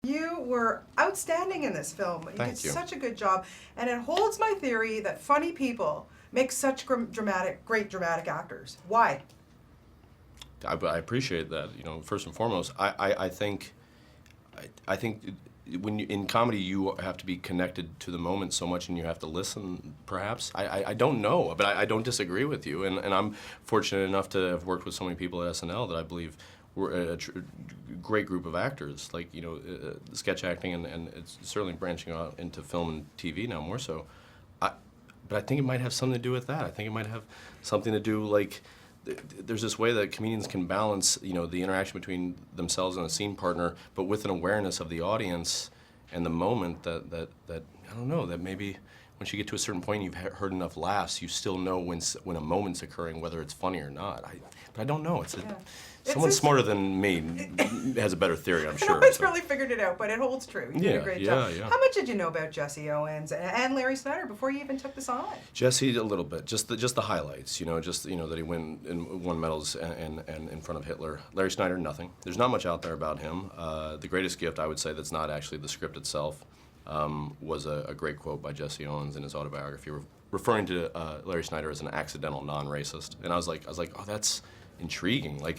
You were outstanding in this film. You Thank did you. such a good job, and it holds my theory that funny people make such great dramatic actors. Why? I appreciate that. First and foremost, I think when in comedy you have to be connected to the moment so much, and you have to listen. Perhaps I don't know, but I don't disagree with you. And I'm fortunate enough to have worked with so many people at SNL that I believe we're a great group of actors. Like sketch acting, and it's certainly branching out into film and TV now more so. But I think it might have something to do with that. I think it might have something to do like. There's this way that comedians can balance, the interaction between themselves and a scene partner, but with an awareness of the audience and the moment that I don't know, that maybe once you get to a certain point, you've heard enough laughs, you still know when a moment's occurring, whether it's funny or not. But I don't know. Someone smarter than me has a better theory, I'm sure. No one's really figured it out, but it holds true. You did a great job. Yeah. How much did you know about Jesse Owens and Larry Snyder before you even took this on? Jesse, a little bit, just the highlights, that he won medals and in front of Hitler. Larry Snyder, nothing. There's not much out there about him. The greatest gift, I would say, that's not actually the script itself, was a great quote by Jesse Owens in his autobiography, referring to Larry Snyder as an accidental non-racist. And I was like, oh, that's intriguing. Like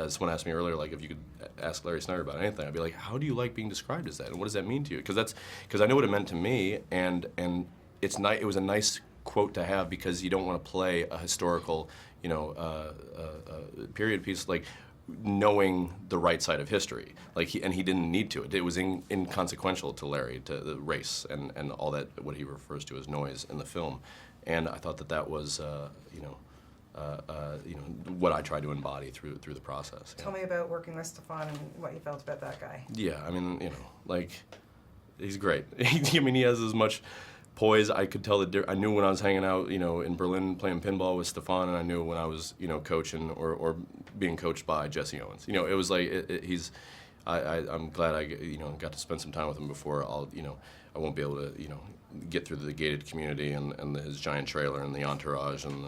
someone asked me earlier, like if you could ask Larry Snyder about anything, I'd be like, how do you like being described as that, and what does that mean to you? Because I know what it meant to me, and it was a nice quote to have, because you don't want to play a historical, period piece like knowing the right side of history. Like he didn't need to. It was inconsequential to Larry, to the race and all that, what he refers to as noise in the film, and I thought that was what I tried to embody through the process. Tell me about working with Stephan and what you felt about that guy. Yeah, I mean, he's great. He has as much poise. I could tell I knew when I was hanging out, in Berlin playing pinball with Stephan, and I knew when I was, coaching or being coached by Jesse Owens. It was like I'm glad I got to spend some time with him before I won't be able to get through the gated community and his giant trailer and the entourage and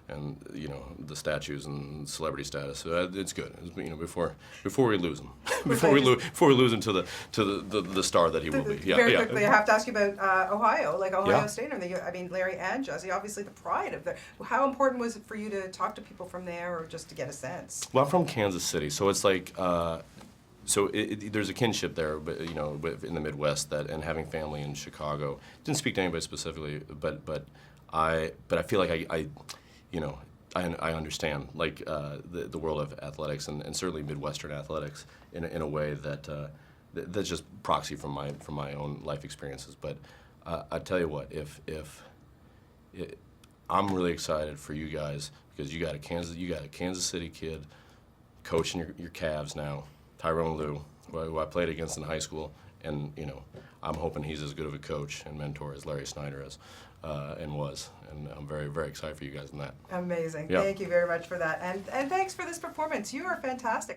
the statues and celebrity status. So it's good. Before we lose him, before we lose him to the star that he will be. Very quickly, I have to ask you about Ohio, like Ohio State. Larry and Jesse, obviously the pride of there. How important was it for you to talk to people from there, or just to get a sense? Well, I'm from Kansas City, so it's like. There's a kinship there, but in the Midwest, and having family in Chicago. Didn't speak to anybody specifically, but I feel like I understand the world of athletics and certainly Midwestern athletics in a way that's just proxy from my own life experiences. But I tell you what, I'm really excited for you guys, because you got a Kansas City kid coaching your Cavs now. Tyrone Lue, who I played against in high school, and I'm hoping he's as good of a coach and mentor as Larry Snyder is, and was, and I'm very, very excited for you guys in that. Amazing. Yeah. Thank you very much for that, and thanks for this performance. You are fantastic.